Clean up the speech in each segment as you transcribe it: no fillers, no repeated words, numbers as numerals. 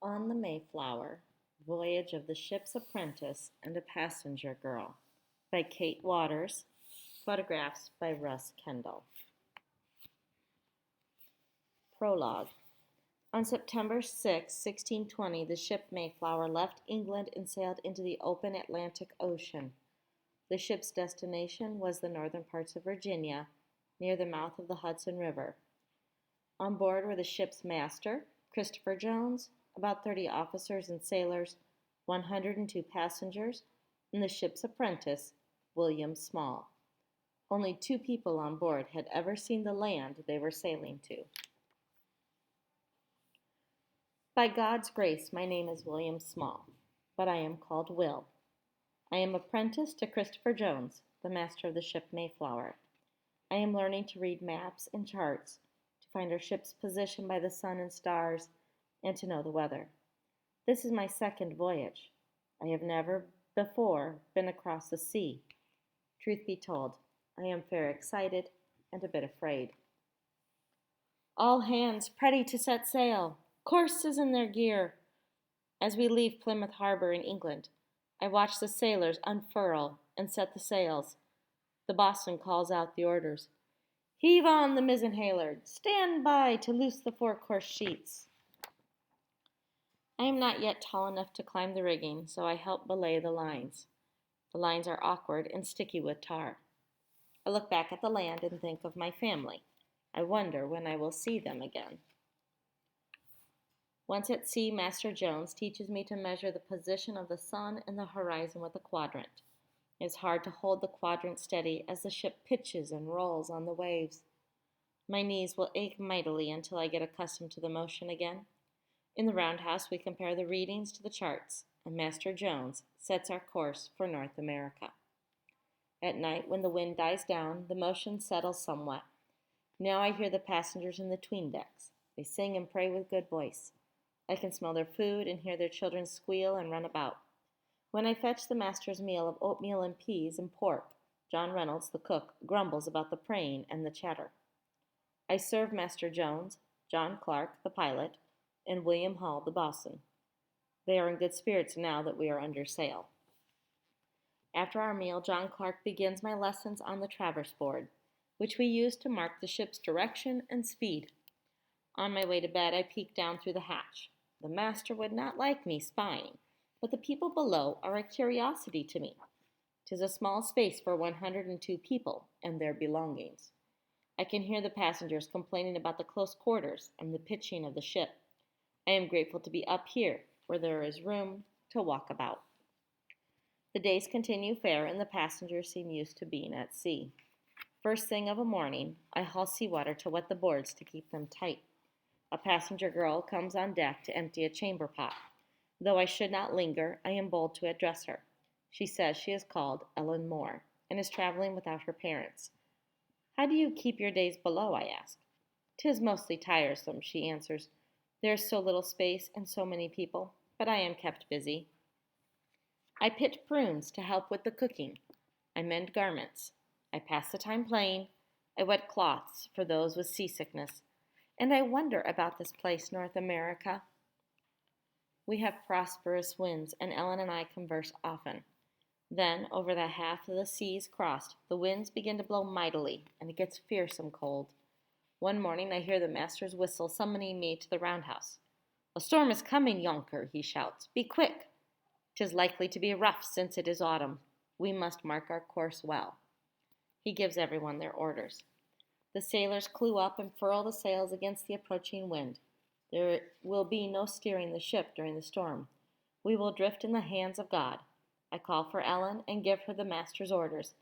On the Mayflower, Voyage of the Ship's Apprentice and a Passenger Girl by Kate Waters, photographs by Russ Kendall. Prologue. On September 6, 1620, the ship Mayflower left England and sailed into the open Atlantic Ocean. The ship's destination was the northern parts of Virginia, near the mouth of the Hudson River. On board were the ship's master, Christopher Jones, about 30 officers and sailors, 102 passengers, and the ship's apprentice, William Small. Only 2 people on board had ever seen the land they were sailing to. By God's grace, my name is William Small, but I am called Will. I am apprentice to Christopher Jones, the master of the ship Mayflower. I am learning to read maps and charts, to find our ship's position by the sun and stars, and to know the weather. This is my second voyage. I have never before been across the sea. Truth be told, I am fair excited and a bit afraid. All hands ready to set sail. Courses in their gear. As we leave Plymouth Harbor in England, I watch the sailors unfurl and set the sails. The boatswain calls out the orders. Heave on the mizzen halyard. Stand by to loose the forecourse sheets. I am not yet tall enough to climb the rigging, so I help belay the lines. The lines are awkward and sticky with tar. I look back at the land and think of my family. I wonder when I will see them again. Once at sea, Master Jones teaches me to measure the position of the sun and the horizon with a quadrant. It is hard to hold the quadrant steady as the ship pitches and rolls on the waves. My knees will ache mightily until I get accustomed to the motion again. In the roundhouse, we compare the readings to the charts, and Master Jones sets our course for North America. At night, when the wind dies down, the motion settles somewhat. Now I hear the passengers in the 'tween decks. They sing and pray with good voice. I can smell their food and hear their children squeal and run about. When I fetch the master's meal of oatmeal and peas and pork, John Reynolds, the cook, grumbles about the praying and the chatter. I serve Master Jones, John Clark, the pilot, and William Hall, the boatswain. They are in good spirits now that we are under sail. After our meal, John Clark begins my lessons on the traverse board, which we use to mark the ship's direction and speed. On my way to bed, I peek down through the hatch. The master would not like me spying, but the people below are a curiosity to me. 'Tis a small space for 102 people and their belongings. I can hear the passengers complaining about the close quarters and the pitching of the ship. I am grateful to be up here, where there is room to walk about. The days continue fair, and the passengers seem used to being at sea. First thing of a morning, I haul seawater to wet the boards to keep them tight. A passenger girl comes on deck to empty a chamber pot. Though I should not linger, I am bold to address her. She says she is called Ellen Moore, and is traveling without her parents. How do you keep your days below, I ask. 'Tis mostly tiresome, she answers. There is so little space and so many people, but I am kept busy. I pit prunes to help with the cooking. I mend garments. I pass the time playing. I wet cloths for those with seasickness. And I wonder about this place, North America. We have prosperous winds, and Ellen and I converse often. Then, over the half of the seas crossed, the winds begin to blow mightily, and it gets fearsome cold. One morning I hear the master's whistle summoning me to the roundhouse. A storm is coming, Yonker, he shouts. Be quick. 'Tis likely to be rough since it is autumn. We must mark our course well. He gives everyone their orders. The sailors clew up and furl the sails against the approaching wind. There will be no steering the ship during the storm. We will drift in the hands of God. I call for Ellen and give her the master's orders.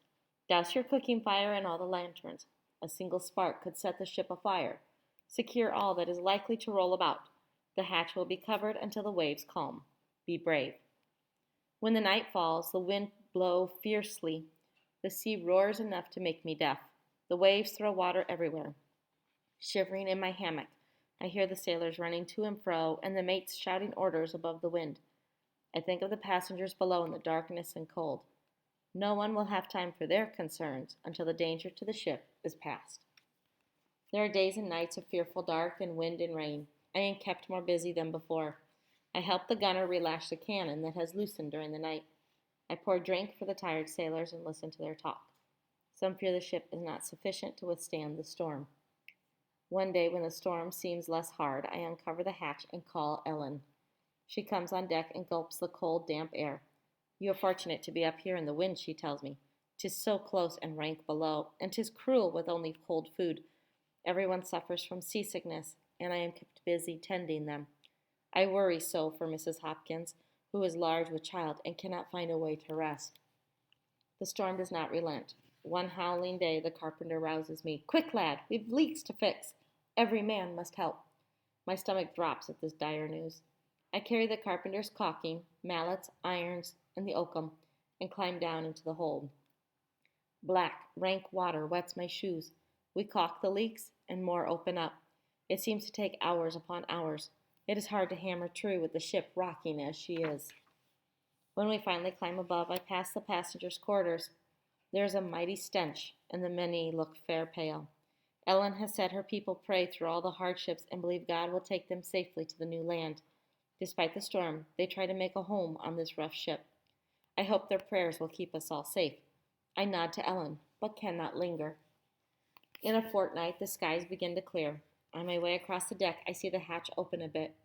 Douse your cooking fire and all the lanterns. A single spark could set the ship afire. Secure all that is likely to roll about. The hatch will be covered until the waves calm. Be brave. When the night falls, the wind blows fiercely. The sea roars enough to make me deaf. The waves throw water everywhere. Shivering in my hammock, I hear the sailors running to and fro and the mates shouting orders above the wind. I think of the passengers below in the darkness and cold. No one will have time for their concerns until the danger to the ship is past. There are days and nights of fearful dark and wind and rain. I am kept more busy than before. I help the gunner relash the cannon that has loosened during the night. I pour drink for the tired sailors and listen to their talk. Some fear the ship is not sufficient to withstand the storm. One day, when the storm seems less hard, I uncover the hatch and call Ellen. She comes on deck and gulps the cold, damp air. "You are fortunate to be up here in the wind," she tells me. "'Tis so close and rank below, and 'tis cruel with only cold food. Everyone suffers from seasickness, and I am kept busy tending them. I worry so for Mrs. Hopkins, who is large with child and cannot find a way to rest." The storm does not relent. One howling day the carpenter rouses me. "Quick, lad, we've leaks to fix. Every man must help." My stomach drops at this dire news. I carry the carpenter's caulking, mallets, irons, and the oakum, and climb down into the hold. Black, rank water wets my shoes. We caulk the leaks, and more open up. It seems to take hours upon hours. It is hard to hammer true with the ship rocking as she is. When we finally climb above, I pass the passengers' quarters. There is a mighty stench, and the many look fair pale. Ellen has said her people pray through all the hardships and believe God will take them safely to the new land. Despite the storm, they try to make a home on this rough ship. I hope their prayers will keep us all safe. I nod to Ellen, but cannot linger. In a fortnight, the skies begin to clear. On my way across the deck, I see the hatch open a bit.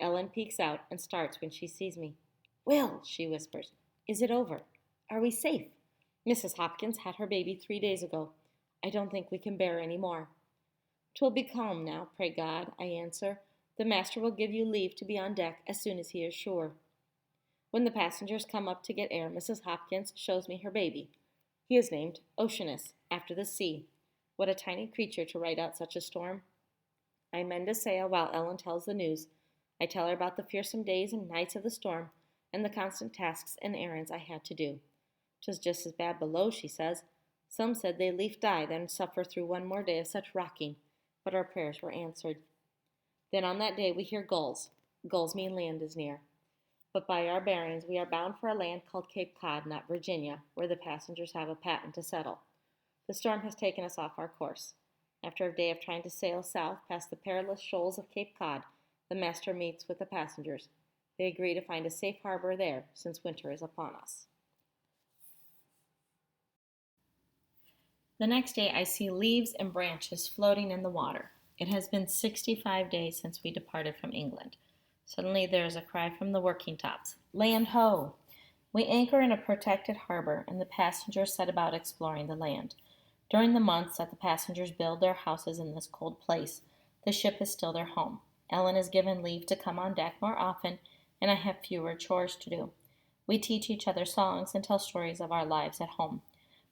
Ellen peeks out and starts when she sees me. "Will," she whispers, "is it over? Are we safe? Mrs. Hopkins had her baby 3 days ago. I don't think we can bear any more." "'Twill be calm now, pray God," I answer. "The master will give you leave to be on deck as soon as he is sure." When the passengers come up to get air, Mrs. Hopkins shows me her baby. He is named Oceanus, after the sea. What a tiny creature to ride out such a storm. I mend a sail while Ellen tells the news. I tell her about the fearsome days and nights of the storm and the constant tasks and errands I had to do. "'Twas just as bad below," she says. "Some said they lief die than suffer through one more day of such rocking, but our prayers were answered." Then on that day we hear gulls. Gulls mean land is near. But by our bearings we are bound for a land called Cape Cod, not Virginia, where the passengers have a patent to settle. The storm has taken us off our course. After a day of trying to sail south past the perilous shoals of Cape Cod, the master meets with the passengers. They agree to find a safe harbor there, since winter is upon us. The next day I see leaves and branches floating in the water. It has been 65 days since we departed from England. Suddenly there is a cry from the working tops. "Land ho!" We anchor in a protected harbor, and the passengers set about exploring the land. During the months that the passengers build their houses in this cold place, the ship is still their home. Ellen is given leave to come on deck more often, and I have fewer chores to do. We teach each other songs and tell stories of our lives at home.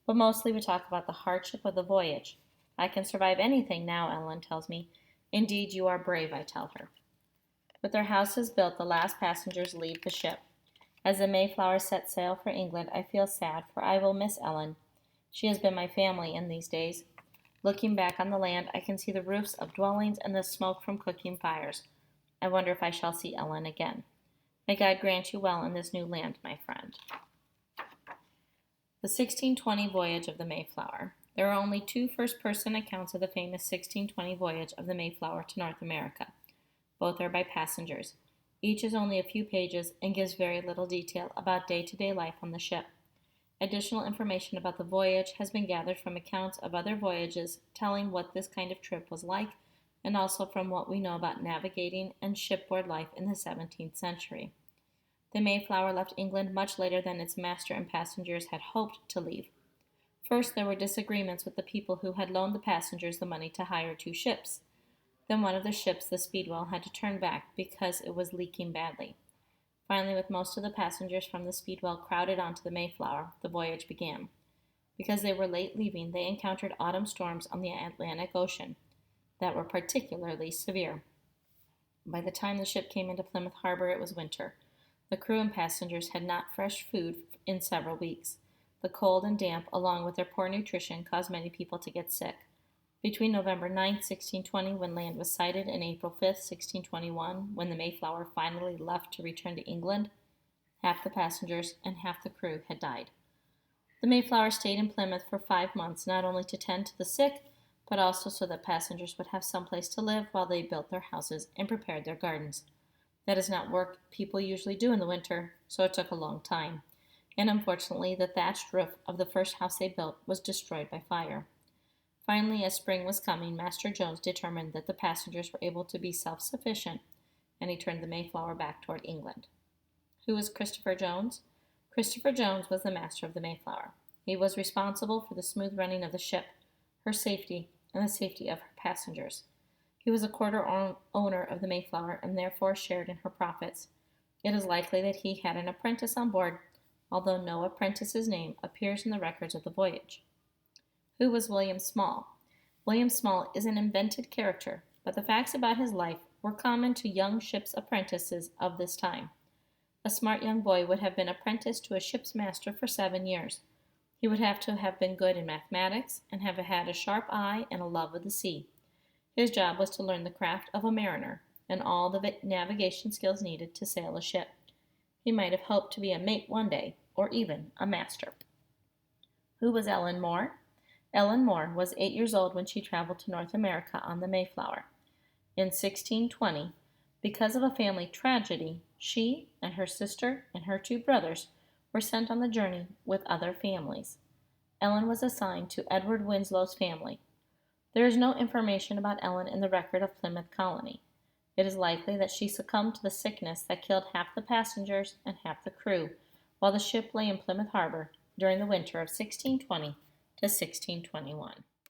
But mostly we talk about the hardship of the voyage. "I can survive anything now," Ellen tells me. "Indeed, you are brave," I tell her. With their houses built, the last passengers leave the ship. As the Mayflower sets sail for England, I feel sad, for I will miss Ellen. She has been my family in these days. Looking back on the land, I can see the roofs of dwellings and the smoke from cooking fires. I wonder if I shall see Ellen again. May God grant you well in this new land, my friend. The 1620 voyage of the Mayflower. There are only two first-person accounts of the famous 1620 voyage of the Mayflower to North America. Both are by passengers. Each is only a few pages and gives very little detail about day-to-day life on the ship. Additional information about the voyage has been gathered from accounts of other voyages telling what this kind of trip was like, and also from what we know about navigating and shipboard life in the 17th century. The Mayflower left England much later than its master and passengers had hoped to leave. First, there were disagreements with the people who had loaned the passengers the money to hire two ships. Then one of the ships, the Speedwell, had to turn back because it was leaking badly. Finally, with most of the passengers from the Speedwell crowded onto the Mayflower, the voyage began. Because they were late leaving, they encountered autumn storms on the Atlantic Ocean that were particularly severe. By the time the ship came into Plymouth Harbor, it was winter. The crew and passengers had not fresh food in several weeks. The cold and damp, along with their poor nutrition, caused many people to get sick. Between November 9, 1620, when land was sighted, and April 5, 1621, when the Mayflower finally left to return to England, half the passengers and half the crew had died. The Mayflower stayed in Plymouth for 5 months, not only to tend to the sick, but also so that passengers would have some place to live while they built their houses and prepared their gardens. That is not work people usually do in the winter, so it took a long time. And unfortunately, the thatched roof of the first house they built was destroyed by fire. Finally, as spring was coming, Master Jones determined that the passengers were able to be self sufficient, and he turned the Mayflower back toward England. Who was Christopher Jones? Christopher Jones was the master of the Mayflower. He was responsible for the smooth running of the ship, her safety, and the safety of her passengers. He was a quarter owner of the Mayflower and therefore shared in her profits. It is likely that he had an apprentice on board, although no apprentice's name appears in the records of the voyage. Who was William Small? William Small is an invented character, but the facts about his life were common to young ship's apprentices of this time. A smart young boy would have been apprenticed to a ship's master for 7 years. He would have to have been good in mathematics and have had a sharp eye and a love of the sea. His job was to learn the craft of a mariner and all the navigation skills needed to sail a ship. He might have hoped to be a mate one day, or even a master. Who was Ellen More? Ellen More was 8 years old when she traveled to North America on the Mayflower. In 1620, because of a family tragedy, she and her sister and her 2 brothers were sent on the journey with other families. Ellen was assigned to Edward Winslow's family. There is no information about Ellen in the record of Plymouth Colony. It is likely that she succumbed to the sickness that killed half the passengers and half the crew while the ship lay in Plymouth Harbor during the winter of 1620 to 1621.